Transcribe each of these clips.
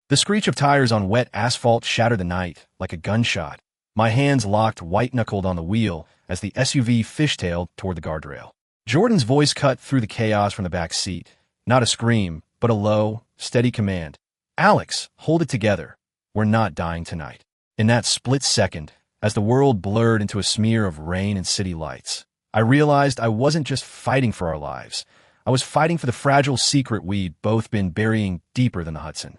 The screech of tires on wet asphalt shattered the night like a gunshot. My hands locked white-knuckled on the wheel as the SUV fishtailed toward the guardrail. Jordan's voice cut through the chaos from the back seat. Not a scream, but a low, steady command. "Alex, hold it together. We're not dying tonight." In that split second, as the world blurred into a smear of rain and city lights, I realized I wasn't just fighting for our lives. I was fighting for the fragile secret we'd both been burying deeper than the Hudson.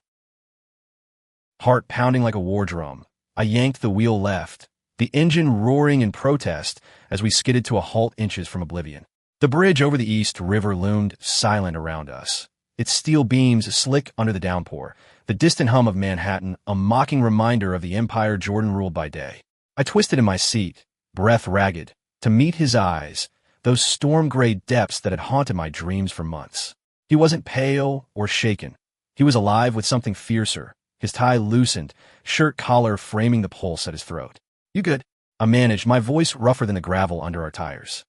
Heart pounding like a war drum, I yanked the wheel left, the engine roaring in protest as we skidded to a halt inches from oblivion. The bridge over the East River loomed silent around us, its steel beams slick under the downpour, the distant hum of Manhattan a mocking reminder of the empire Jordan ruled by day. I twisted in my seat, breath ragged, to meet his eyes, those storm-gray depths that had haunted my dreams for months. He wasn't pale or shaken. He was alive with something fiercer, his tie loosened, shirt collar framing the pulse at his throat. "You good?" I managed, my voice rougher than the gravel under our tires.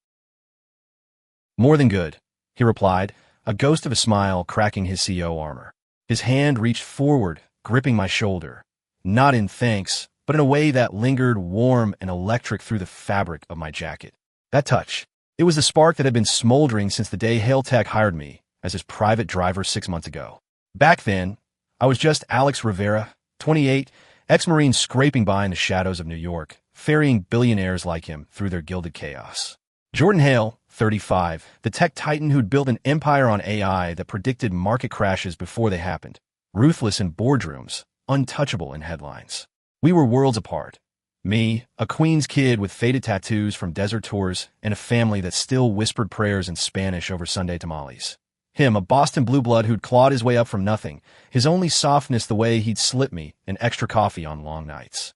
"More than good," he replied, a ghost of a smile cracking his CO armor. His hand reached forward, gripping my shoulder, not in thanks, but in a way that lingered warm and electric through the fabric of my jacket. That touch, it was the spark that had been smoldering since the day Hail Tech hired me as his private driver 6 months ago. Back then, I was just Alex Rivera, 28, ex-Marine scraping by in the shadows of New York, ferrying billionaires like him through their gilded chaos. Jordan Hale, 35, the tech titan who'd built an empire on AI that predicted market crashes before they happened, ruthless in boardrooms, untouchable in headlines. We were worlds apart. Me, a Queens kid with faded tattoos from desert tours and a family that still whispered prayers in Spanish over Sunday tamales. Him, a Boston blue blood who'd clawed his way up from nothing, his only softness the way he'd slip me an extra coffee on long nights.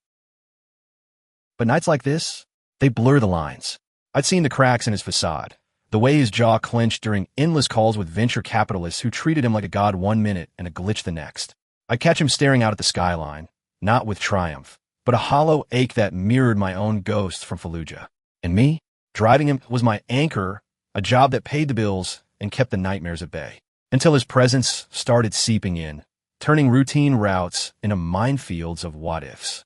But nights like this, they blur the lines. I'd seen the cracks in his facade, the way his jaw clenched during endless calls with venture capitalists who treated him like a god one minute and a glitch the next. I'd catch him staring out at the skyline, not with triumph, but a hollow ache that mirrored my own ghost from Fallujah. And me, driving him, was my anchor, a job that paid the bills and kept the nightmares at bay. Until his presence started seeping in, turning routine routes into minefields of what-ifs.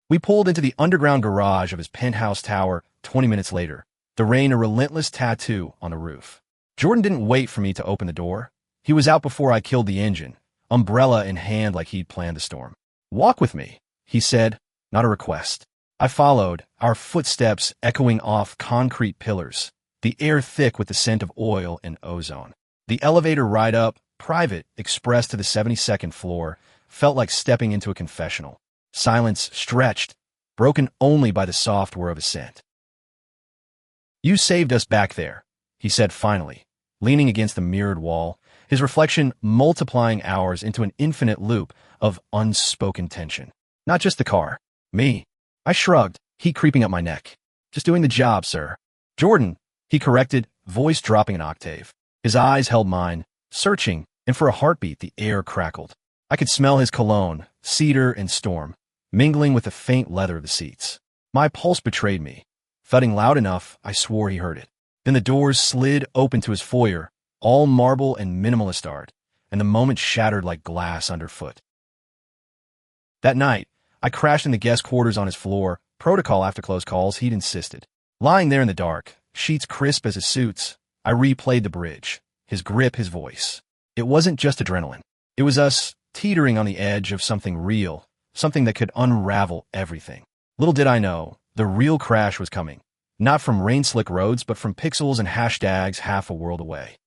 We pulled into the underground garage of his penthouse tower 20 minutes later, the rain a relentless tattoo on the roof. Jordan didn't wait for me to open the door. He was out before I killed the engine, umbrella in hand like he'd planned the storm. "Walk with me," he said, not a request. I followed, our footsteps echoing off concrete pillars, the air thick with the scent of oil and ozone. The elevator ride up, private, express to the 72nd floor, felt like stepping into a confessional. Silence stretched, broken only by the soft whir of a scent. "You saved us back there," he said finally, leaning against the mirrored wall, his reflection multiplying hours into an infinite loop of unspoken tension. "Not just the car. Me." I shrugged, heat creeping up my neck. "Just doing the job, sir." "Jordan," he corrected, voice dropping an octave. His eyes held mine, searching, and for a heartbeat the air crackled. I could smell his cologne, cedar and storm, mingling with the faint leather of the seats. My pulse betrayed me. Thudding loud enough, I swore he heard it. Then the doors slid open to his foyer, all marble and minimalist art, and the moment shattered like glass underfoot. That night, I crashed in the guest quarters on his floor, protocol after close calls, he'd insisted. Lying there in the dark, sheets crisp as his suits, I replayed the bridge, his grip, his voice. It wasn't just adrenaline. It was us teetering on the edge of something real, something that could unravel everything. Little did I know, the real crash was coming. Not from rain-slick roads, but from pixels and hashtags half a world away.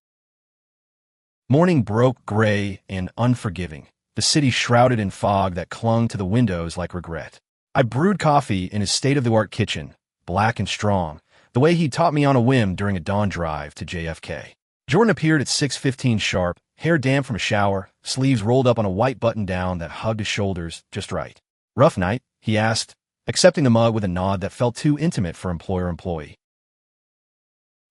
Morning broke gray and unforgiving, the city shrouded in fog that clung to the windows like regret. I brewed coffee in his state-of-the-art kitchen, black and strong, the way he taught me on a whim during a dawn drive to JFK. Jordan appeared at 6:15 sharp, hair damp from a shower, sleeves rolled up on a white button-down that hugged his shoulders just right. "Rough night?" he asked, accepting the mug with a nod that felt too intimate for employer-employee.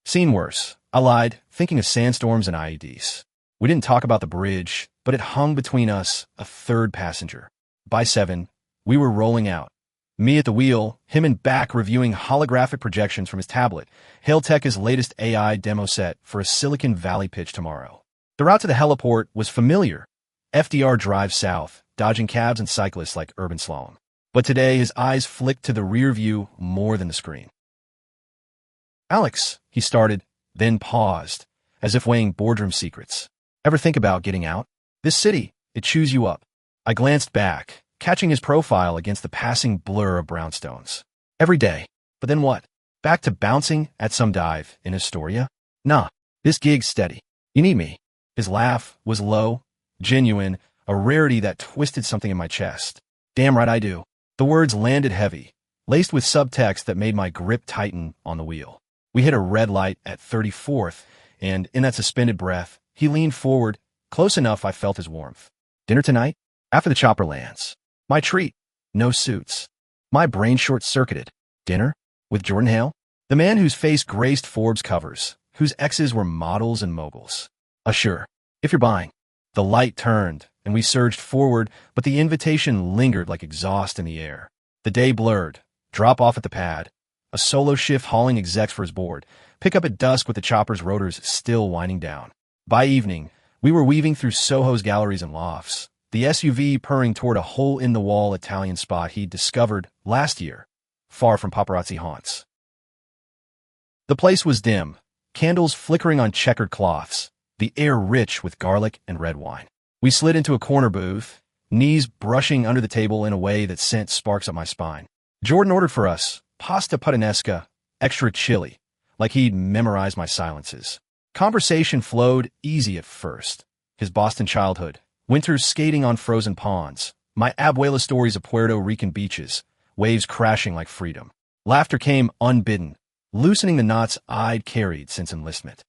"Seen worse," I lied, thinking of sandstorms and IEDs. We didn't talk about the bridge, but it hung between us, a third passenger. By 7, we were rolling out. Me at the wheel, him in back reviewing holographic projections from his tablet, Hail Tech's latest AI demo set for a Silicon Valley pitch tomorrow. The route to the heliport was familiar, FDR drives south, dodging cabs and cyclists like urban slalom. But today his eyes flicked to the rear view more than the screen. "Alex," he started, then paused, as if weighing boardroom secrets. "Ever think about getting out? This city, it chews you up." I glanced back, catching his profile against the passing blur of brownstones. "Every day. But then what? Back to bouncing at some dive in Astoria? Nah, this gig's steady. You need me." His laugh was low, genuine, a rarity that twisted something in my chest. "Damn right I do." The words landed heavy, laced with subtext that made my grip tighten on the wheel. We hit a red light at 34th, and in that suspended breath, he leaned forward, close enough I felt his warmth. "Dinner tonight? After the chopper lands." My treat. No suits. My brain short-circuited. Dinner? With Jordan Hale? The man whose face graced Forbes covers, whose exes were models and moguls. Sure, if you're buying." The light turned, and we surged forward, but the invitation lingered like exhaust in the air. The day blurred. Drop off at the pad. A solo shift hauling execs for his board. Pick up at dusk with the chopper's rotors still winding down. By evening, we were weaving through Soho's galleries and lofts, the SUV purring toward a hole-in-the-wall Italian spot he'd discovered last year, far from paparazzi haunts. The place was dim, candles flickering on checkered cloths, the air rich with garlic and red wine. We slid into a corner booth, knees brushing under the table in a way that sent sparks up my spine. Jordan ordered for us pasta puttanesca, extra chili, like he'd memorized my silences. Conversation flowed easy at first. His Boston childhood, winters skating on frozen ponds, my abuela stories of Puerto Rican beaches, waves crashing like freedom. Laughter came unbidden, loosening the knots I'd carried since enlistment.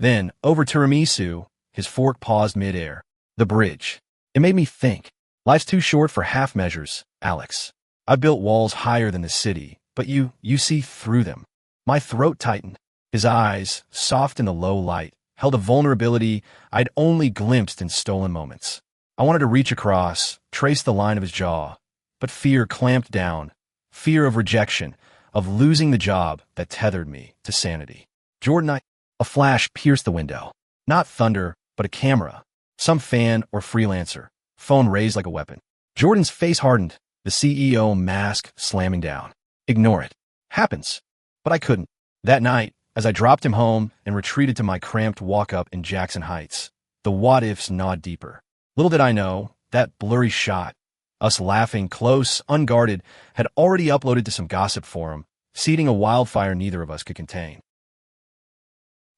Then, over tiramisu, his fork paused midair. The bridge. It made me think. Life's too short for half measures, Alex. I've built walls higher than the city, but you see through them. My throat tightened. His eyes, soft in the low light, held a vulnerability I'd only glimpsed in stolen moments. I wanted to reach across, trace the line of his jaw, but fear clamped down. Fear of rejection, of losing the job that tethered me to sanity. Jordan, a flash pierced the window. Not thunder, but a camera. Some fan or freelancer. Phone raised like a weapon. Jordan's face hardened, the CEO mask slamming down. Ignore it. Happens. But I couldn't. That night, as I dropped him home and retreated to my cramped walk-up in Jackson Heights, the what-ifs gnawed deeper. Little did I know, that blurry shot, us laughing close, unguarded, had already uploaded to some gossip forum, seeding a wildfire neither of us could contain.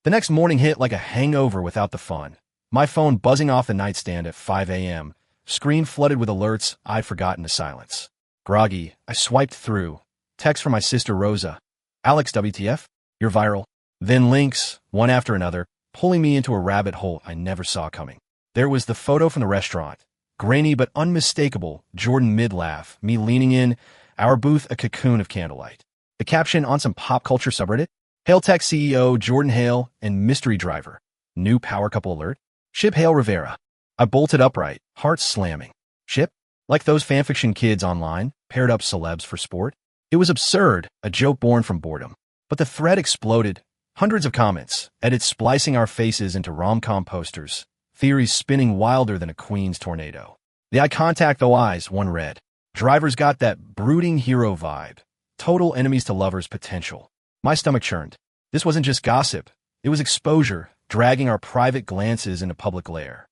The next morning hit like a hangover without the fun. My phone buzzing off the nightstand at 5 a.m., screen flooded with alerts I'd forgotten to silence. Groggy, I swiped through. Text from my sister Rosa. "Alex, WTF? You're viral." Then links, one after another, pulling me into a rabbit hole I never saw coming. There was the photo from the restaurant. Grainy but unmistakable, Jordan mid-laugh, me leaning in, our booth a cocoon of candlelight. The caption on some pop culture subreddit, Hale Tech CEO Jordan Hale and mystery driver. New power couple alert. Ship Hale Rivera. I bolted upright, heart slamming. Ship? Like those fanfiction kids online, paired up celebs for sport? It was absurd, a joke born from boredom. But the thread exploded. Hundreds of comments, edits splicing our faces into rom-com posters, theories spinning wilder than a queen's tornado. The eye contact OIs, one read. Drivers got that brooding hero vibe. Total enemies to lovers potential. My stomach churned. This wasn't just gossip. It was exposure, dragging our private glances into public glare.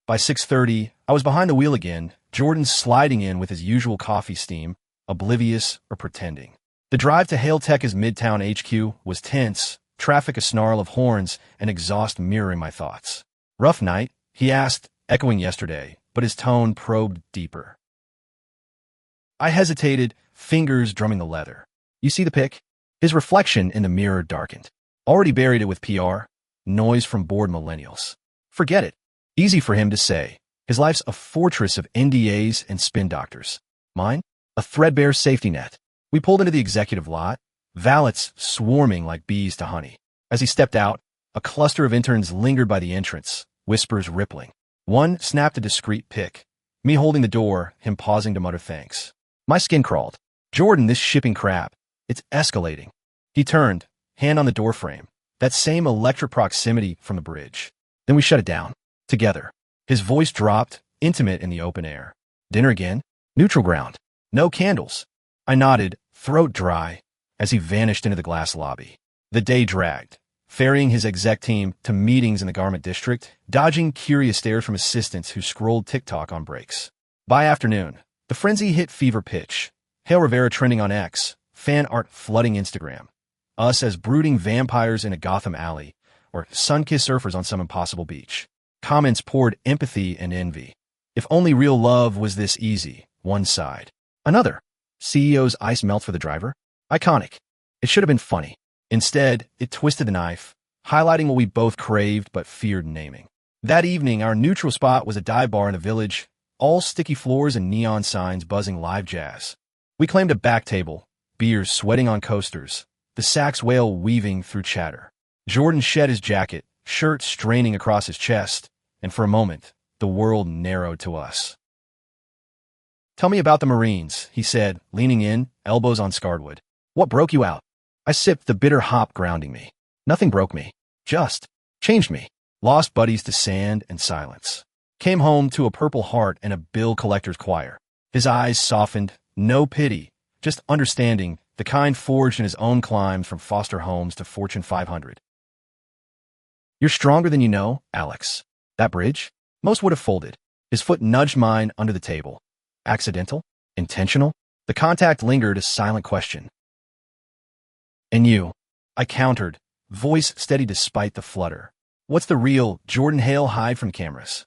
By 6:30, I was behind the wheel again, Jordan sliding in with his usual coffee steam, oblivious or pretending. The drive to Hale Tech's Midtown HQ was tense, traffic a snarl of horns, and exhaust mirroring my thoughts. Rough night, he asked, echoing yesterday, but his tone probed deeper. I hesitated, fingers drumming the leather. You see the pic? His reflection in the mirror darkened. Already buried it with PR, noise from bored millennials. Forget it. Easy for him to say. His life's a fortress of NDAs and spin doctors. Mine? A threadbare safety net. We pulled into the executive lot, valets swarming like bees to honey. As he stepped out, a cluster of interns lingered by the entrance, whispers rippling. One snapped a discreet pic. Me holding the door, him pausing to mutter thanks. My skin crawled. Jordan, this shipping crap. It's escalating. He turned, hand on the doorframe. That same electric proximity from the bridge. Then we shut it down. Together. His voice dropped, intimate in the open air. Dinner again? Neutral ground. No candles. I nodded, throat dry, as he vanished into the glass lobby. The day dragged, ferrying his exec team to meetings in the garment district, dodging curious stares from assistants who scrolled TikTok on breaks. By afternoon, the frenzy hit fever pitch. Hail Rivera trending on X, fan art flooding Instagram. Us as brooding vampires in a Gotham alley, or sun-kissed surfers on some impossible beach. Comments poured empathy and envy. If only real love was this easy, one side. Another. CEO's ice melts for the driver? Iconic. It should have been funny. Instead, it twisted the knife, highlighting what we both craved but feared naming. That evening, our neutral spot was a dive bar in the village, all sticky floors and neon signs buzzing live jazz. We claimed a back table, beers sweating on coasters, the sax whale weaving through chatter. Jordan shed his jacket, shirt straining across his chest, and for a moment, the world narrowed to us. "Tell me about the Marines," he said, leaning in, elbows on scarred. "What broke you out?" I sipped the bitter hop grounding me. Nothing broke me. Just changed me. Lost buddies to sand and silence. Came home to a Purple Heart and a bill collector's choir. His eyes softened, no pity, just understanding, the kind forged in his own climbs from foster homes to Fortune 500. "You're stronger than you know, Alex. That bridge? Most would have folded." His foot nudged mine under the table. Accidental? Intentional? The contact lingered, a silent question. "And you?" I countered, voice steady despite the flutter. "What's the real Jordan Hale hide from cameras?"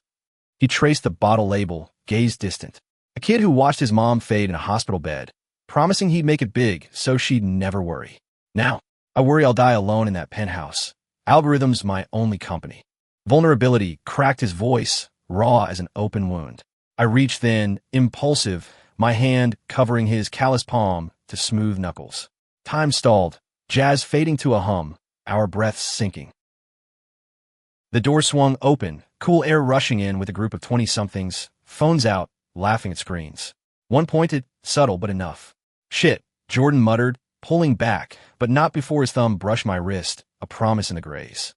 He traced the bottle label, gaze distant. A kid who watched his mom fade in a hospital bed, promising he'd make it big so she'd never worry. Now, I worry I'll die alone in that penthouse. Algorithms my only company. Vulnerability cracked his voice, raw as an open wound. I reached then, impulsive, my hand covering his callous palm to smooth knuckles. Time stalled, jazz fading to a hum, our breaths sinking. The door swung open, cool air rushing in with a group of 20-somethings, phones out, laughing at screens. One pointed, subtle but enough. "Shit," Jordan muttered, pulling back, but not before his thumb brushed my wrist, a promise in the grays.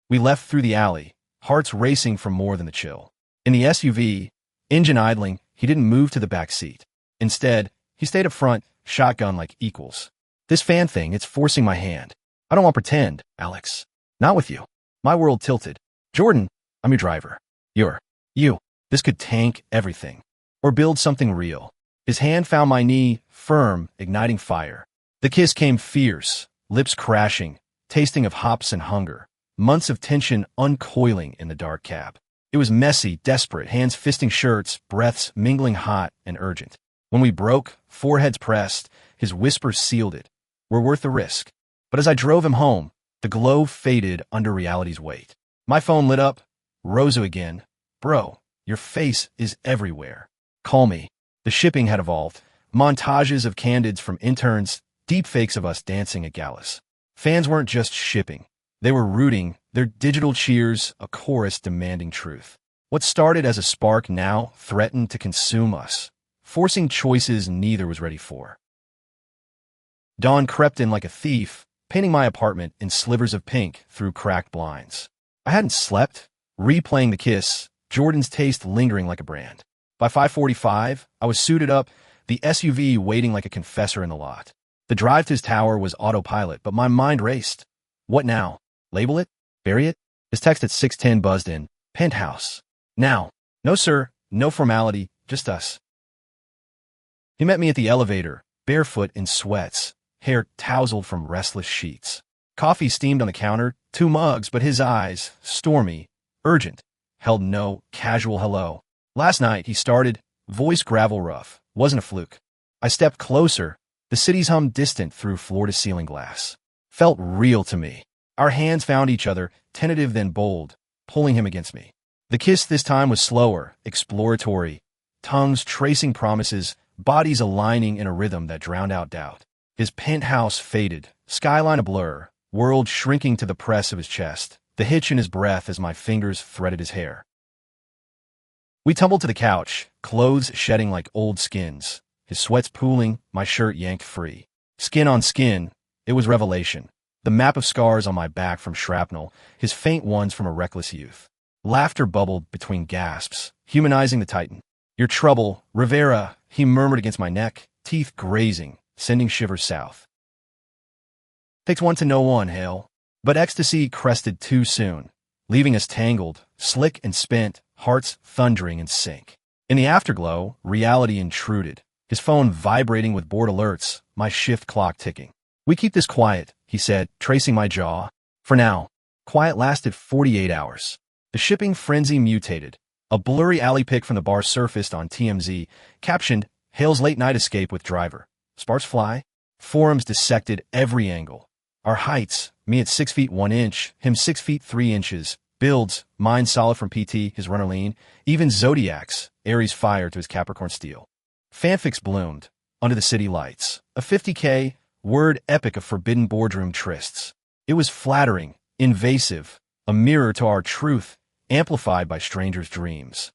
We left through the alley, hearts racing for more than the chill. In the SUV, engine idling, he didn't move to the back seat. Instead, he stayed up front, shotgun like equals. "This fan thing, it's forcing my hand. I don't want to pretend, Alex. Not with you." My world tilted. "Jordan, I'm your driver. You're you. This could tank everything. Or build something real." His hand found my knee, firm, igniting fire. The kiss came fierce, lips crashing, tasting of hops and hunger. Months of tension uncoiling in the dark cab. It was messy, desperate, hands fisting shirts, breaths mingling hot and urgent. When we broke, foreheads pressed, his whisper sealed it. "We're worth the risk." But as I drove him home, the glow faded under reality's weight. My phone lit up. Rosa again. "Bro, your face is everywhere. Call me." The shipping had evolved. Montages of candids from interns, deepfakes of us dancing at galas. Fans weren't just shipping. They were rooting, their digital cheers, a chorus demanding truth. What started as a spark now threatened to consume us, forcing choices neither was ready for. Dawn crept in like a thief, painting my apartment in slivers of pink through cracked blinds. I hadn't slept, replaying the kiss, Jordan's taste lingering like a brand. By 5:45, I was suited up, the SUV waiting like a confessor in the lot. The drive to his tower was autopilot, but my mind raced. What now? Label it? Bury it? His text at 6:10 buzzed in. "Penthouse. Now." "No, sir. No formality. Just us." He met me at the elevator, barefoot in sweats, hair tousled from restless sheets. Coffee steamed on the counter, 2 mugs, but his eyes, stormy, urgent, held no casual hello. "Last night," he started, voice gravel rough. Wasn't a fluke. I stepped closer, the city's hum distant through floor-to-ceiling glass. Felt real to me. Our hands found each other, tentative then bold, pulling him against me. The kiss this time was slower, exploratory, tongues tracing promises, bodies aligning in a rhythm that drowned out doubt. His penthouse faded, skyline a blur, world shrinking to the press of his chest, the hitch in his breath as my fingers threaded his hair. We tumbled to the couch, clothes shedding like old skins, his sweats pooling, my shirt yanked free. Skin on skin, it was revelation. The map of scars on my back from shrapnel, his faint ones from a reckless youth. Laughter bubbled between gasps, humanizing the Titan. Your trouble, Rivera, he murmured against my neck, teeth grazing, sending shivers south. Takes one to know one, Hale. But ecstasy crested too soon, leaving us tangled, slick and spent, hearts thundering in sync. In the afterglow, reality intruded, his phone vibrating with bored alerts, my shift clock ticking. We keep this quiet, he said, tracing my jaw. For now. Quiet lasted 48 hours. The shipping frenzy mutated. A blurry alley pic from the bar surfaced on TMZ, captioned, Hale's late night escape with driver. Sparks fly? Forums dissected every angle. Our heights, me at 6 feet 1 inch, him 6 feet 3 inches. Builds, mine solid from PT, his runner lean. Even Zodiac's, Aries fire to his Capricorn steel. Fanfics bloomed, under the city lights. A 50K, word epic of forbidden boardroom trysts. It was flattering, invasive, a mirror to our truth, amplified by strangers' dreams.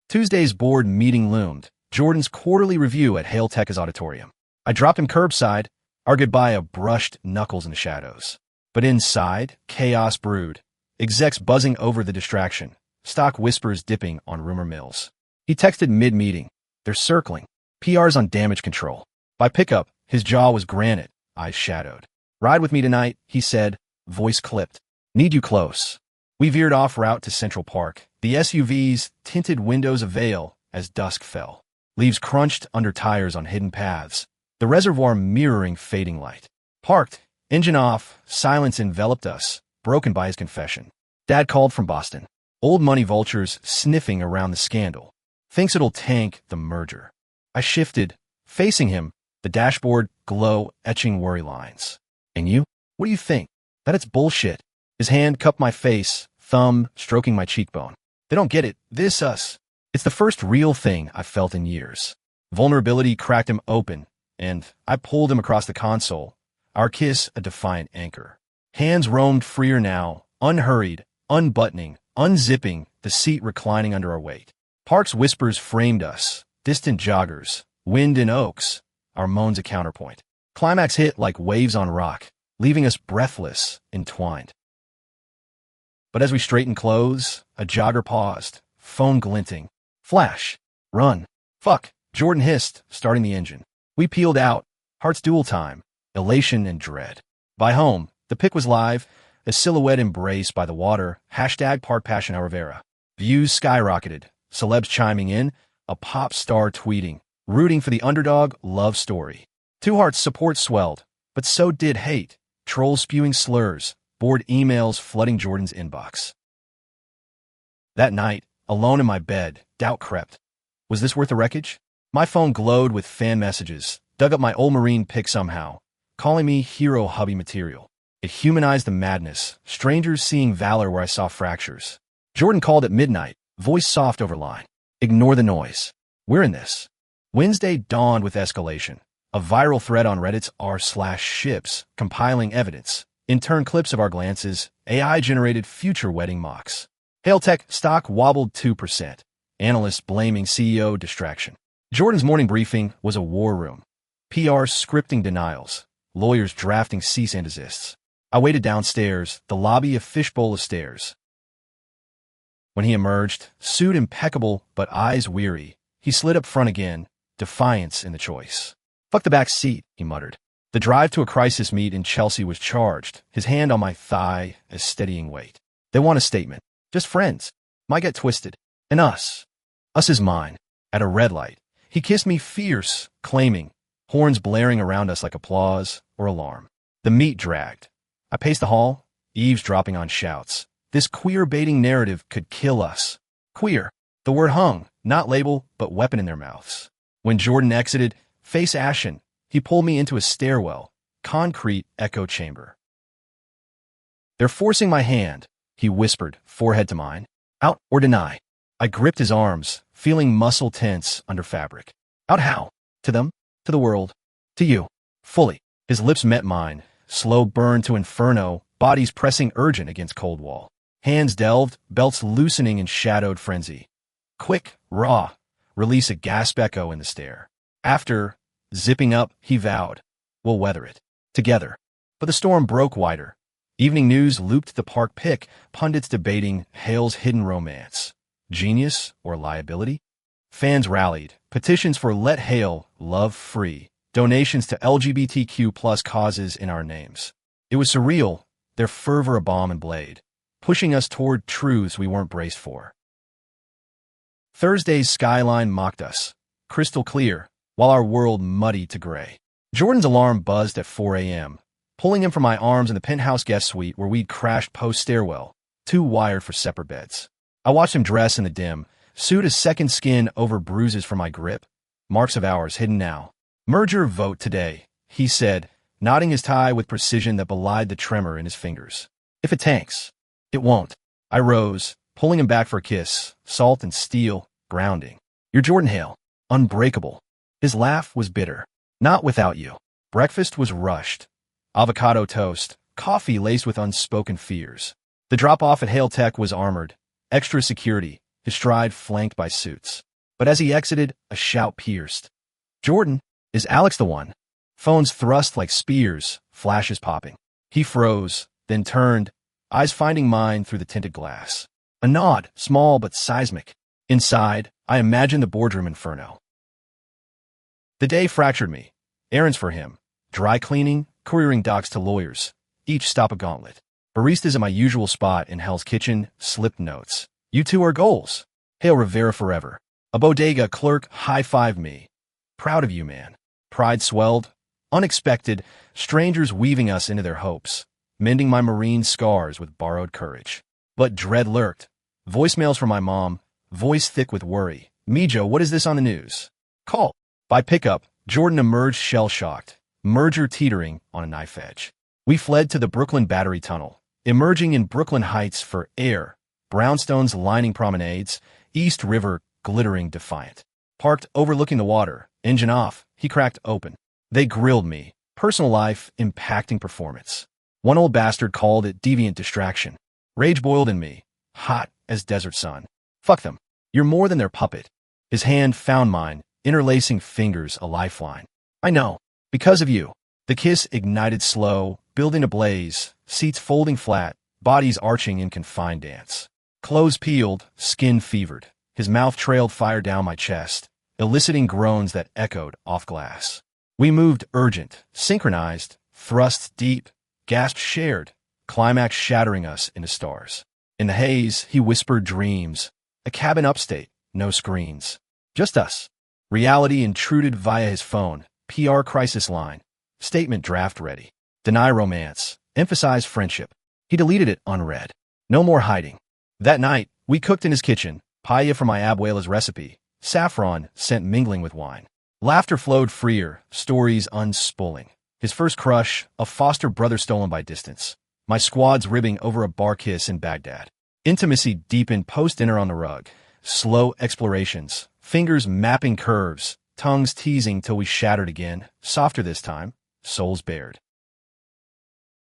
Tuesday's board meeting loomed, Jordan's quarterly review at Hale Tech's auditorium. I dropped him curbside, our goodbye of brushed knuckles in the shadows. But inside, chaos brewed, execs buzzing over the distraction, stock whispers dipping on rumor mills. He texted mid-meeting. They're circling. PR's on damage control. By pickup, his jaw was granite, eyes shadowed. Ride with me tonight, he said, voice clipped. Need you close. We veered off route to Central Park, the SUV's tinted windows a veil as dusk fell. Leaves crunched under tires on hidden paths, the reservoir mirroring fading light. Parked, engine off, silence enveloped us, broken by his confession. Dad called from Boston. Old money vultures sniffing around the scandal. Thinks it'll tank the merger. I shifted, facing him, the dashboard glow etching worry lines. And you? What do you think? That it's bullshit. His hand cupped my face, thumb stroking my cheekbone. They don't get it. This us. It's the first real thing I've felt in years. Vulnerability cracked him open, and I pulled him across the console, our kiss a defiant anchor. Hands roamed freer now, unhurried, unbuttoning, unzipping, the seat reclining under our weight. Park's whispers framed us, distant joggers, wind in oaks, our moans a counterpoint. Climax hit like waves on rock, leaving us breathless, entwined. But as we straightened clothes, a jogger paused, phone glinting. Flash. Run. Fuck. Jordan hissed, starting the engine. We peeled out, hearts dual time, elation and dread. By home, the pic was live, a silhouette embraced by the water, hashtag Park Passion Rivera. Views skyrocketed, celebs chiming in, a pop star tweeting, rooting for the underdog love story. Two Hearts' support swelled, but so did hate, trolls spewing slurs, bored emails flooding Jordan's inbox. That night, alone in my bed, doubt crept. Was this worth the wreckage? My phone glowed with fan messages, dug up my old Marine pic somehow, calling me hero hubby material. It humanized the madness, strangers seeing valor where I saw fractures. Jordan called at midnight, voice soft over line. Ignore the noise. We're in this. Wednesday dawned with escalation. A viral thread on Reddit's r/ships, compiling evidence. In turn, clips of our glances, AI-generated future wedding mocks. Hale Tech stock wobbled 2%. Analysts blaming CEO distraction. Jordan's morning briefing was a war room. PR scripting denials. Lawyers drafting cease and desists. I waited downstairs, the lobby a fishbowl of stairs. When he emerged, suit impeccable but eyes weary, he slid up front again, defiance in the choice. Fuck the back seat, he muttered. The drive to a crisis meet in Chelsea was charged, his hand on my thigh a steadying weight. They want a statement. Just friends. Might get twisted. And us. Us is mine. At a red light, he kissed me fierce, claiming, horns blaring around us like applause or alarm. The meet dragged. I paced the hall, eavesdropping on shouts. This queer-baiting narrative could kill us. Queer. The word hung, not label, but weapon in their mouths. When Jordan exited, face ashen, he pulled me into a stairwell, concrete echo chamber. They're forcing my hand, he whispered, forehead to mine. Out or deny. I gripped his arms, feeling muscle tense under fabric. Out how? To them? To the world? To you? Fully. His lips met mine, slow burn to inferno, bodies pressing urgent against cold wall. Hands delved, belts loosening in shadowed frenzy. Quick, raw, release a gasp echo in the stare. After, zipping up, he vowed, we'll weather it. Together. But the storm broke wider. Evening news looped the park pic, pundits debating Hale's hidden romance. Genius or liability? Fans rallied. Petitions for Let Hale Love Free. Donations to LGBTQ plus causes in our names. It was surreal, their fervor a balm and blade, pushing us toward truths we weren't braced for. Thursday's skyline mocked us, crystal clear, while our world muddied to gray. Jordan's alarm buzzed at 4 a.m., pulling him from my arms in the penthouse guest suite where we'd crashed post-stairwell, too wired for separate beds. I watched him dress in the dim, suit as second skin over bruises from my grip, marks of ours hidden now. Merger vote today, he said, knotting his tie with precision that belied the tremor in his fingers. If it tanks, it won't. I rose, pulling him back for a kiss, salt and steel, grounding. You're Jordan Hale, unbreakable. His laugh was bitter. Not without you. Breakfast was rushed. Avocado toast, coffee laced with unspoken fears. The drop-off at Hale Tech was armored, extra security, his stride flanked by suits. But as he exited, a shout pierced. Jordan, is Alex the one? Phones thrust like spears, flashes popping. He froze, then turned, eyes finding mine through the tinted glass. A nod, small but seismic. Inside, I imagined the boardroom inferno. The day fractured me. Errands for him. Dry cleaning, couriering docs to lawyers. Each stop a gauntlet. Baristas at my usual spot in Hell's Kitchen slipped notes. You two are goals. Hale Rivera forever. A bodega clerk high-fived me. Proud of you, man. Pride swelled. Unexpected, strangers weaving us into their hopes, mending my marine scars with borrowed courage. But dread lurked. Voicemails from my mom, voice thick with worry. Mijo, what is this on the news? Call. By pickup, Jordan emerged shell-shocked, merger teetering on a knife edge. We fled to the Brooklyn Battery Tunnel, emerging in Brooklyn Heights for air, brownstones lining promenades, East River glittering defiant. Parked overlooking the water, engine off, he cracked open. They grilled me, personal life impacting performance. One old bastard called it deviant distraction. Rage boiled in me, hot as desert sun. Fuck them. You're more than their puppet. His hand found mine, interlacing fingers a lifeline. I know. Because of you. The kiss ignited slow, building a blaze, seats folding flat, bodies arching in confined dance. Clothes peeled, skin fevered. His mouth trailed fire down my chest, eliciting groans that echoed off glass. We moved urgent, synchronized, thrust deep, gasps shared, climax shattering us into stars. In the haze, he whispered dreams. A cabin upstate, no screens. Just us. Reality intruded via his phone, PR crisis line. Statement draft ready. Deny romance. Emphasize friendship. He deleted it unread. No more hiding. That night, we cooked in his kitchen, paella from my abuela's recipe, saffron scent mingling with wine. Laughter flowed freer, stories unspooling. His first crush, a foster brother stolen by distance. My squad's ribbing over a bar kiss in Baghdad. Intimacy deepened post-dinner on the rug. Slow explorations, fingers mapping curves, tongues teasing till we shattered again, softer this time, souls bared.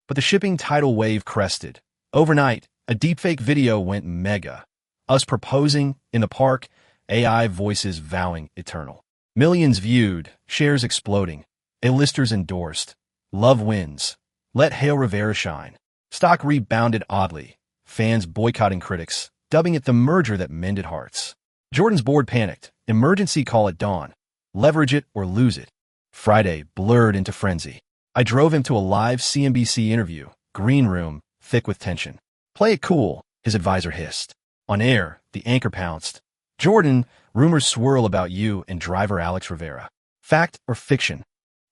But the shipping tidal wave crested. Overnight, a deepfake video went mega. Us proposing, in the park, AI voices vowing eternal. Millions viewed, shares exploding, A-listers endorsed. Love wins. Let Hale Rivera shine. Stock rebounded oddly. Fans boycotting critics, dubbing it the merger that mended hearts. Jordan's board panicked. Emergency call at dawn. Leverage it or lose it. Friday blurred into frenzy. I drove him to a live CNBC interview. Green room, thick with tension. Play it cool, his advisor hissed. On air, the anchor pounced. Jordan, rumors swirl about you and driver Alex Rivera. Fact or fiction?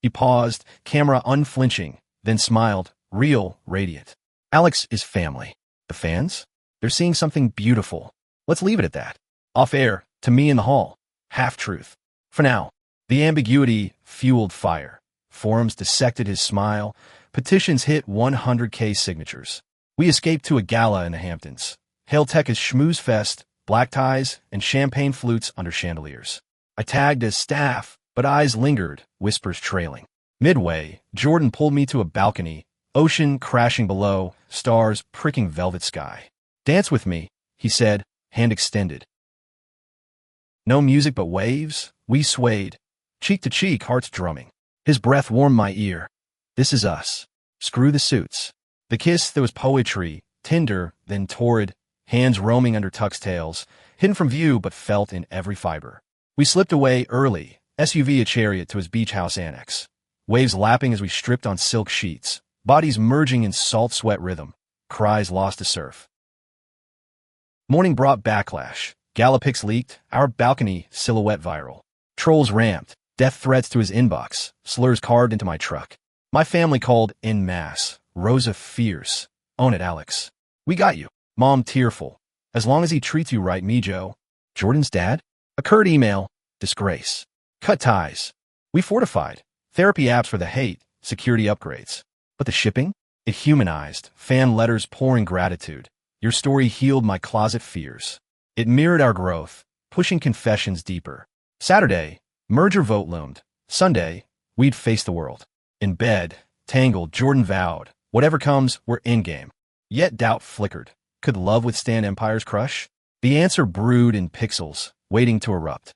He paused, camera unflinching, then smiled, real, radiant. Alex is family. The fans? They're seeing something beautiful. Let's leave it at that. Off air, to me in the hall. Half-truth. For now. The ambiguity fueled fire. Forums dissected his smile. Petitions hit 100K signatures. We escaped to a gala in the Hamptons. Hale Tech is schmooze fest, black ties, and champagne flutes under chandeliers. I tagged as staff, but eyes lingered, whispers trailing. Midway, Jordan pulled me to a balcony, ocean crashing below, stars pricking velvet sky. Dance with me, he said, hand extended. No music but waves, we swayed. Cheek to cheek, hearts drumming. His breath warmed my ear. This is us. Screw the suits. The kiss that was poetry, tender, then torrid, hands roaming under Tuck's tails, hidden from view but felt in every fiber. We slipped away early, SUV a chariot to his beach house annex. Waves lapping as we stripped on silk sheets, bodies merging in salt-sweat rhythm, cries lost to surf. Morning brought backlash. Gala pics leaked, our balcony silhouette viral. Trolls ramped, death threats to his inbox, slurs carved into my truck. My family called en masse. Rosa fierce. Own it, Alex. We got you. Mom tearful. As long as he treats you right, me, Joe. Jordan's dad? A curt email. Disgrace. Cut ties. We fortified. Therapy apps for the hate. Security upgrades. But the shipping? It humanized. Fan letters pouring gratitude. Your story healed my closet fears. It mirrored our growth, pushing confessions deeper. Saturday, merger vote loomed. Sunday, we'd face the world. In bed, tangled, Jordan vowed, whatever comes, we're in-game. Yet doubt flickered. Could love withstand Empire's crush? The answer brewed in pixels, waiting to erupt.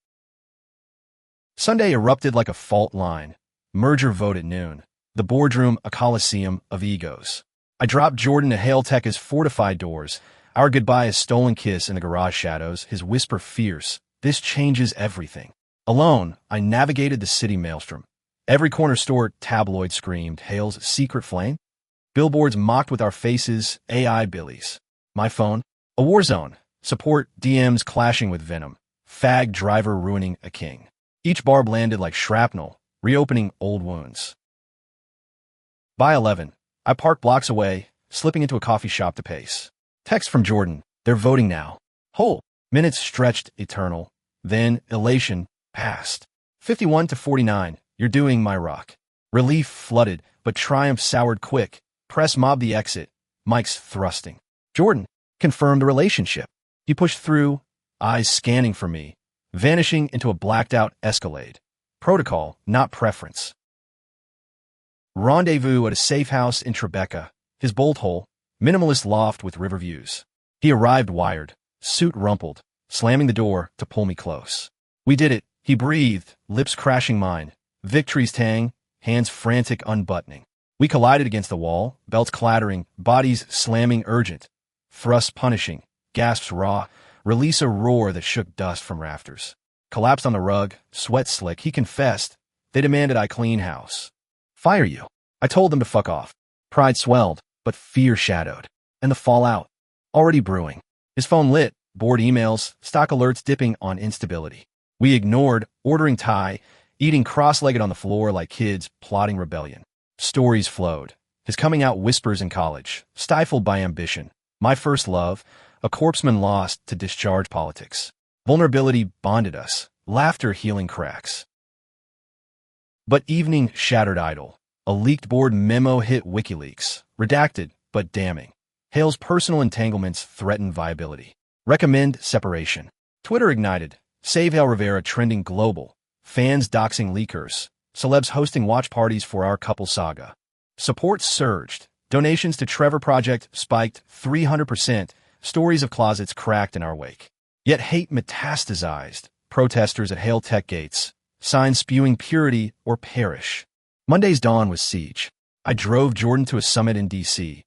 Sunday erupted like a fault line. Merger vote at noon. The boardroom, a coliseum of egos. I dropped Jordan to hail Tekka's fortified doors. Our goodbye a stolen kiss in the garage shadows, his whisper fierce. This changes everything. Alone, I navigated the city maelstrom. Every corner store tabloid screamed, Hale's secret flame. Billboards mocked with our faces, AI billies. My phone, a war zone. Support DMs clashing with venom. Fag driver ruining a king. Each barb landed like shrapnel, reopening old wounds. By 11, I parked blocks away, slipping into a coffee shop to pace. Text from Jordan, they're voting now. Whole. Minutes stretched eternal. Then, elation, passed. 51 to 49, you're doing my rock. Relief flooded, but triumph soured quick. Press mobbed the exit. Mike's thrusting. Jordan confirmed the relationship. He pushed through, eyes scanning for me, vanishing into a blacked-out Escalade. Protocol, not preference. Rendezvous at a safe house in Tribeca. His bolt hole, minimalist loft with river views. He arrived wired, suit rumpled, slamming the door to pull me close. We did it, he breathed, lips crashing mine. Victory's tang, hands frantic unbuttoning. We collided against the wall, belts clattering, bodies slamming urgent. Thrusts punishing, gasps raw, release a roar that shook dust from rafters. Collapsed on the rug, sweat slick, he confessed. They demanded I clean house. Fire you. I told them to fuck off. Pride swelled, but fear shadowed. And the fallout, already brewing. His phone lit, bored emails, stock alerts dipping on instability. We ignored, ordering Thai, eating cross-legged on the floor like kids plotting rebellion. Stories flowed. His coming out whispers in college, stifled by ambition. My first love, a corpseman lost to discharge politics. Vulnerability bonded us, laughter healing cracks. But evening shattered idle. A leaked board memo hit WikiLeaks, redacted, but damning. Hale's personal entanglements threaten viability. Recommend separation. Twitter ignited. Save Hale Rivera trending global. Fans doxing leakers. Celebs hosting watch parties for our couple saga. Support surged. Donations to Trevor Project spiked 300%. Stories of closets cracked in our wake. Yet hate metastasized. Protesters at Hale Tech gates. Signs spewing purity or perish. Monday's dawn was siege. I drove Jordan to a summit in D.C.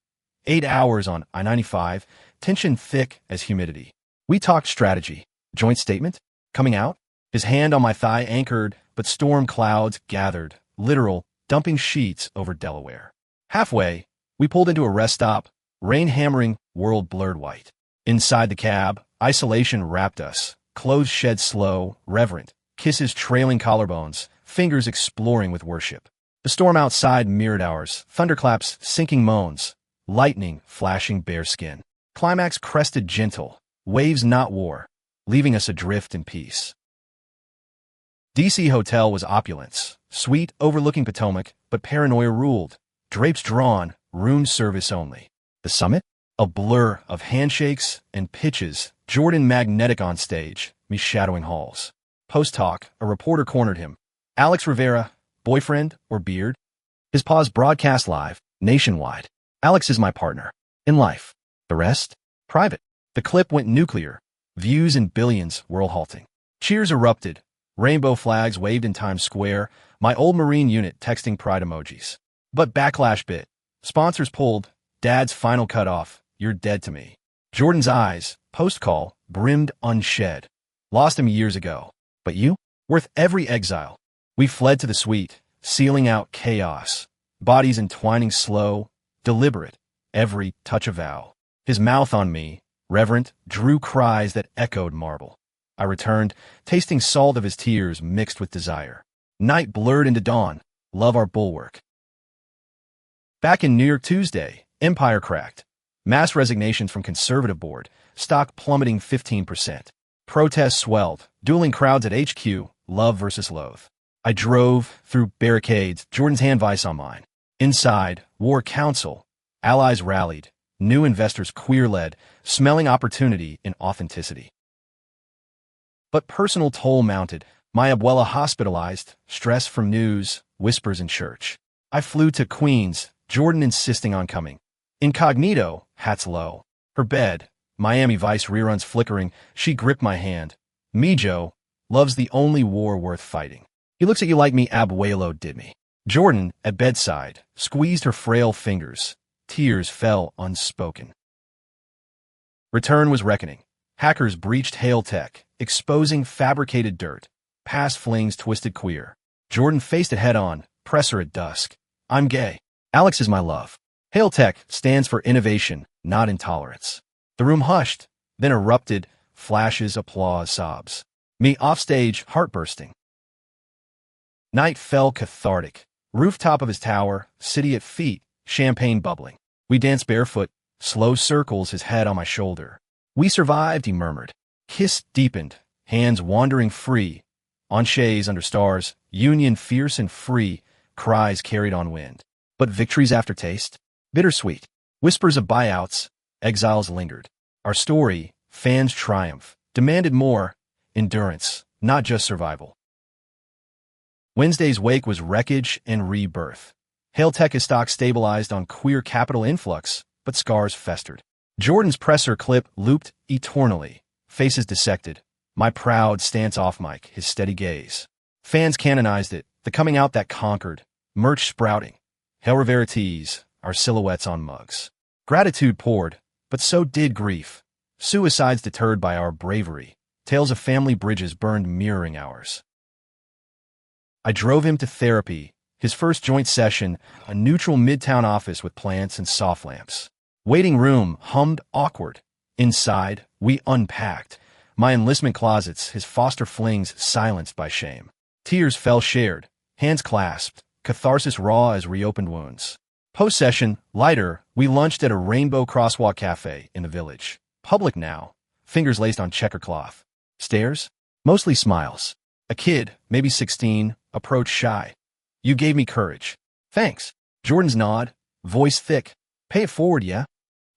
8 hours on I-95, tension thick as humidity. We talked strategy. Joint statement? Coming out? His hand on my thigh anchored, but storm clouds gathered, literal, dumping sheets over Delaware. Halfway, we pulled into a rest stop, rain hammering, world blurred white. Inside the cab, isolation wrapped us, clothes shed slow, reverent, kisses trailing collarbones, fingers exploring with worship. The storm outside mirrored ours, thunderclaps sinking moans, lightning flashing bare skin. Climax crested gentle, waves not war, leaving us adrift in peace. D.C. hotel was opulence, suite overlooking Potomac, but paranoia ruled. Drapes drawn, room service only. The summit? A blur of handshakes and pitches, Jordan magnetic on stage, me shadowing halls. Post-talk, a reporter cornered him. Alex Rivera, boyfriend or beard? His pause broadcast live, nationwide. Alex is my partner. In life. The rest? Private. The clip went nuclear. Views in billions, world halting. Cheers erupted. Rainbow flags waved in Times Square. My old Marine unit texting pride emojis. But backlash bit. Sponsors pulled. Dad's final cutoff. You're dead to me. Jordan's eyes, post-call, brimmed unshed. Lost him years ago. But you? Worth every exile. We fled to the suite, sealing out chaos. Bodies entwining slow, deliberate. Every touch a vow. His mouth on me, reverent, drew cries that echoed marble. I returned, tasting salt of his tears mixed with desire. Night blurred into dawn. Love our bulwark. Back in New York Tuesday, Empire cracked. Mass resignations from conservative board, stock plummeting 15%. Protests swelled, dueling crowds at HQ, love versus loathe. I drove through barricades, Jordan's hand vice on mine. Inside, war council. Allies rallied, new investors queer-led, smelling opportunity in authenticity. But personal toll mounted, my abuela hospitalized, stress from news, whispers in church. I flew to Queens, Jordan insisting on coming. Incognito, hats low. Her bed, Miami Vice reruns flickering, she gripped my hand. Me, Joe, love's the only war worth fighting. He looks at you like me abuelo did me. Jordan, at bedside, squeezed her frail fingers. Tears fell unspoken. Return was reckoning. Hackers breached Hail Tech, exposing fabricated dirt. Past flings twisted queer. Jordan faced it head-on, presser at dusk. I'm gay. Alex is my love. Hail Tech stands for innovation, not intolerance. The room hushed, then erupted, flashes, applause, sobs. Me offstage, heart bursting. Night fell cathartic. Rooftop of his tower, city at feet, champagne bubbling. We danced barefoot, slow circles, his head on my shoulder. We survived, he murmured. Kiss deepened, hands wandering free. On chaise under stars, union fierce and free, cries carried on wind. But victory's aftertaste? Bittersweet. Whispers of buyouts, exiles lingered. Our story, fans' triumph, demanded more, endurance, not just survival. Wednesday's wake was wreckage and rebirth. Hail Tech stock stabilized on queer capital influx, but scars festered. Jordan's presser clip looped eternally, faces dissected. My proud stance off mic, his steady gaze. Fans canonized it, the coming out that conquered, merch sprouting. Hail Reverities, our silhouettes on mugs. Gratitude poured, but so did grief. Suicides deterred by our bravery. Tales of family bridges burned mirroring ours. I drove him to therapy, his first joint session, a neutral midtown office with plants and soft lamps. Waiting room hummed awkward. Inside, we unpacked. My enlistment closets, his foster flings silenced by shame. Tears fell shared, hands clasped, catharsis raw as reopened wounds. Post-session, lighter, we lunched at a Rainbow Crosswalk cafe in the village. Public now, fingers laced on checker cloth. Stares? Mostly smiles. A kid, maybe 16, approached shy. You gave me courage. Thanks. Jordan's nod, voice thick. Pay it forward, yeah?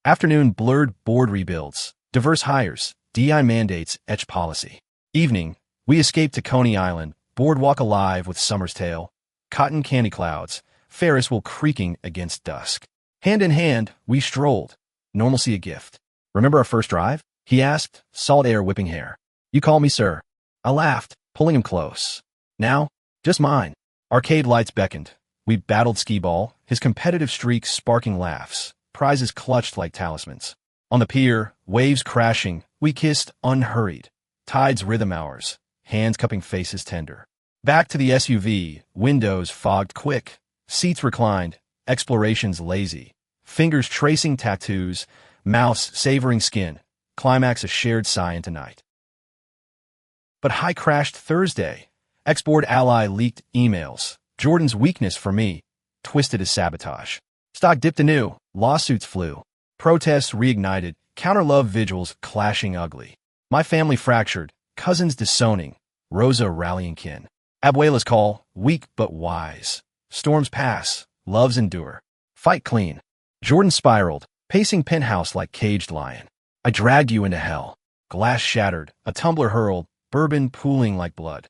Afternoon blurred board rebuilds, diverse hires, DI mandates, etch policy. Evening, we escaped to Coney Island, boardwalk alive with summer's tale. Cotton candy clouds, Ferris wheel creaking against dusk. Hand in hand, we strolled. Normalcy a gift. Remember our first drive? He asked, salt air whipping hair. You call me sir. I laughed, pulling him close. Now, just mine. Arcade lights beckoned. We battled skee-ball, his competitive streak sparking laughs, prizes clutched like talismans. On the pier, waves crashing, we kissed unhurried. Tide's rhythm hours, hands cupping faces tender. Back to the SUV, windows fogged quick, seats reclined, explorations lazy, fingers tracing tattoos, mouths savoring skin, climax a shared sigh into night. But high crashed Thursday. Ex-board ally leaked emails. Jordan's weakness for me, twisted as sabotage. Stock dipped anew, lawsuits flew. Protests reignited, counter-love vigils clashing ugly. My family fractured, cousins disowning, Rosa rallying kin. Abuela's call, weak but wise. Storms pass, loves endure. Fight clean. Jordan spiraled, pacing penthouse like caged lion. I dragged you into hell. Glass shattered, a tumbler hurled, bourbon pooling like blood.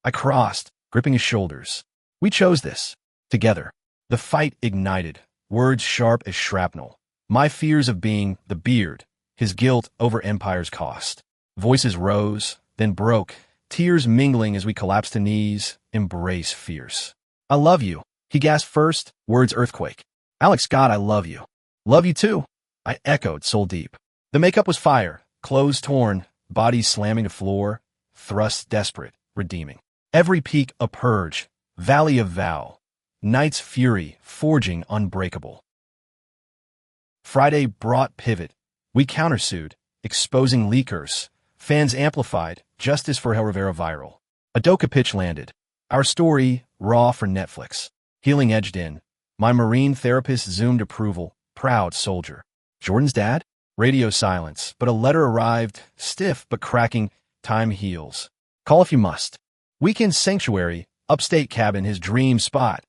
I crossed, gripping his shoulders. We chose this. Together. The fight ignited, words sharp as shrapnel. My fears of being the beard, his guilt over Empire's cost. Voices rose, then broke, tears mingling as we collapsed to knees, embrace fierce. I love you. He gasped first, words earthquake. Alex, God, I love you. Love you too. I echoed, soul deep. The makeup was fire, clothes torn, bodies slamming to floor, thrusts desperate, redeeming. Every peak a purge, valley of vow, night's fury, forging unbreakable. Friday brought pivot. We countersued, exposing leakers. Fans amplified, justice for Hel Rivera viral. A doca pitch landed. Our story, raw for Netflix. Healing edged in. My marine therapist zoomed approval, proud soldier. Jordan's dad? Radio silence, but a letter arrived, stiff but cracking, time heals. Call if you must. Weekend sanctuary, upstate cabin, his dream spot.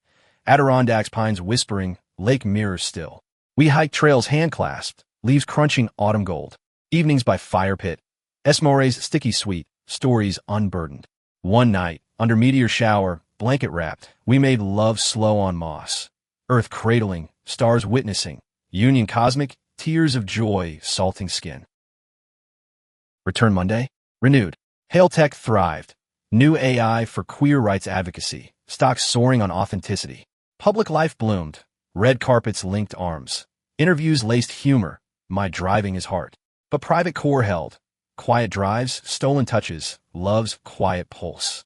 Adirondacks pines whispering, lake mirrors still. We hiked trails hand-clasped, leaves crunching autumn gold. Evenings by fire pit. Esmore's sticky sweet, stories unburdened. One night, under meteor shower, blanket wrapped, we made love slow on moss. Earth cradling, stars witnessing. Union cosmic, tears of joy, salting skin. Return Monday? Renewed. Hail Tech thrived. New AI for queer rights advocacy. Stocks soaring on authenticity. Public life bloomed. Red carpets linked arms. Interviews laced humor. My driving is heart. But private core held. Quiet drives, stolen touches, love's quiet pulse.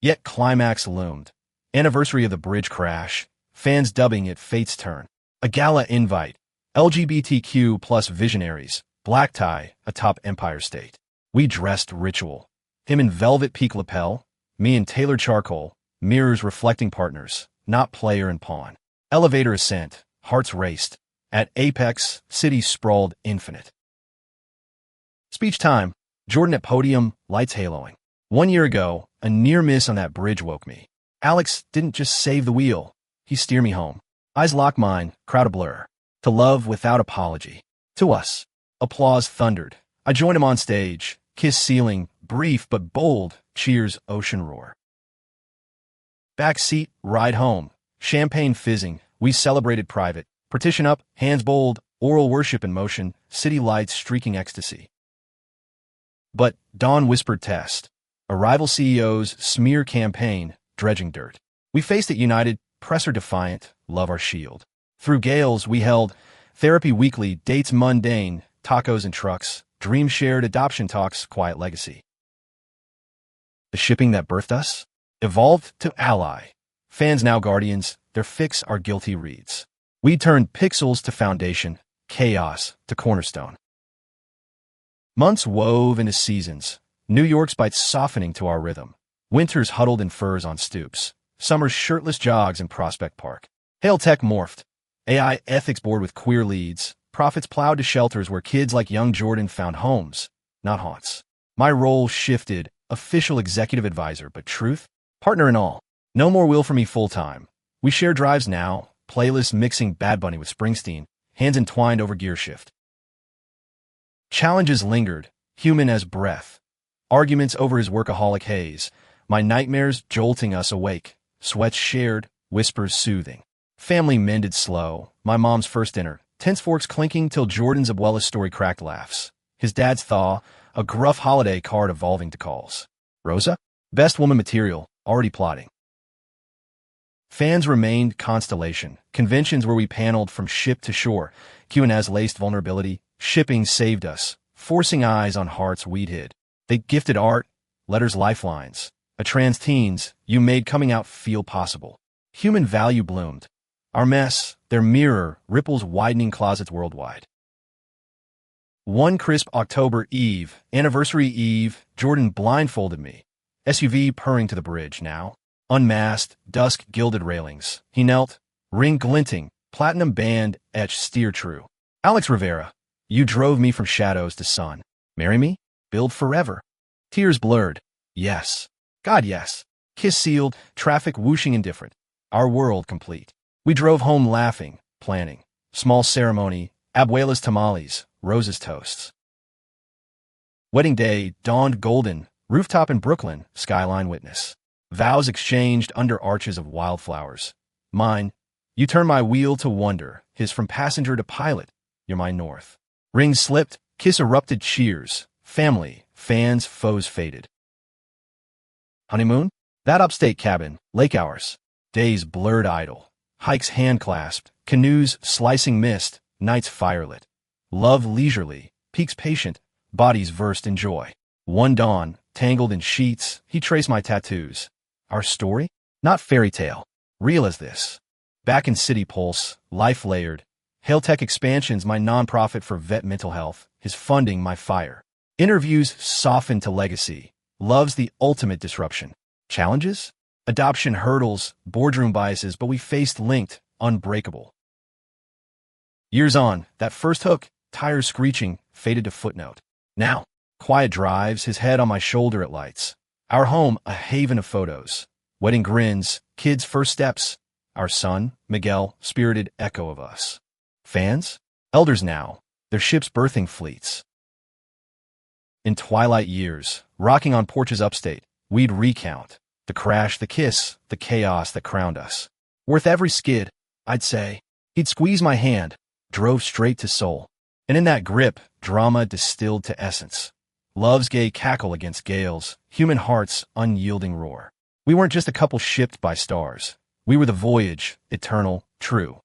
Yet climax loomed. Anniversary of the bridge crash. Fans dubbing it fate's turn. A gala invite. LGBTQ plus visionaries. Black tie atop Empire State. We dressed ritual. Him in velvet peak lapel. Me in tailored charcoal. Mirrors reflecting partners. Not player and pawn. Elevator ascent. Hearts raced. At apex, city sprawled infinite. Speech time. Jordan at podium, lights haloing. 1 year ago, a near miss on that bridge woke me. Alex didn't just save the wheel. He steered me home. Eyes lock mine, crowd a blur. To love without apology. To us. Applause thundered. I joined him on stage. Kiss ceiling, brief but bold. Cheers, ocean roar. Back seat, ride home. Champagne fizzing. We celebrated private. Partition up, hands bold. Oral worship in motion. City lights streaking ecstasy. But dawn whispered test. Arrival CEOs, smear campaign, dredging dirt. We faced it united, presser defiant, love our shield. Through gales we held therapy weekly, dates mundane, tacos and trucks, dream shared, adoption talks, quiet legacy. The shipping that birthed us evolved to ally. Fans now guardians, their fix our guilty reads. We turned pixels to foundation, chaos to cornerstone. Months wove into seasons. New York's bites softening to our rhythm. Winters huddled in furs on stoops. Summer's shirtless jogs in Prospect Park. Hail Tech morphed. AI ethics board with queer leads. Prophets plowed to shelters where kids like young Jordan found homes, not haunts. My role shifted, official executive advisor, but truth? Partner in all. No more Will for me full-time. We share drives now, playlists mixing Bad Bunny with Springsteen, hands entwined over gear shift. Challenges lingered, human as breath. Arguments over his workaholic haze. My nightmares jolting us awake. Sweats shared, whispers soothing. Family mended slow. My mom's first dinner. Tense forks clinking till Jordan's abuela's story cracked laughs. His dad's thaw, a gruff holiday card evolving to calls. Rosa? Best woman material, already plotting. Fans remained constellation. Conventions where we paneled from ship to shore. Q&A's laced vulnerability. Shipping saved us, forcing eyes on hearts we'd hid. They gifted art, letters lifelines. A trans teens, you made coming out feel possible. Human value bloomed. Our mess, their mirror, ripples widening closets worldwide. One crisp October Eve, anniversary eve, Jordan blindfolded me. SUV purring to the bridge now. Unmasked, dusk gilded railings. He knelt, ring glinting, platinum band etched steer true. Alex Rivera. You drove me from shadows to sun. Marry me? Build forever. Tears blurred. Yes. God, yes. Kiss sealed, traffic whooshing indifferent. Our world complete. We drove home laughing, planning. Small ceremony, abuela's tamales, roses toasts. Wedding day dawned golden, rooftop in Brooklyn, skyline witness. Vows exchanged under arches of wildflowers. Mine, you turn my wheel to wonder, his from passenger to pilot, you're my north. Rings slipped, kiss erupted cheers. Family, fans, foes faded. Honeymoon? That upstate cabin, lake hours. Days blurred idle. Hikes hand-clasped, canoes slicing mist, nights firelit. Love leisurely, peaks patient, bodies versed in joy. One dawn, tangled in sheets, he traced my tattoos. Our story? Not fairy tale. Real as this. Back in City Pulse, life layered. Hail Tech Expansions, my nonprofit for vet mental health, his funding my fire. Interviews softened to legacy. Love's the ultimate disruption. Challenges? Adoption hurdles, boardroom biases, but we faced linked, unbreakable. Years on, that first hook, tires screeching, faded to footnote. Now, quiet drives, his head on my shoulder at lights. Our home, a haven of photos. Wedding grins, kids' first steps. Our son, Miguel, spirited echo of us. Fans? Elders now, their ships birthing fleets. In twilight years, rocking on porches upstate, we'd recount. The crash, the kiss, the chaos that crowned us. Worth every skid, I'd say. He'd squeeze my hand, drove straight to soul. And in that grip, drama distilled to essence. Love's gay cackle against gales, human heart's unyielding roar. We weren't just a couple shipped by stars. We were the voyage, eternal, true.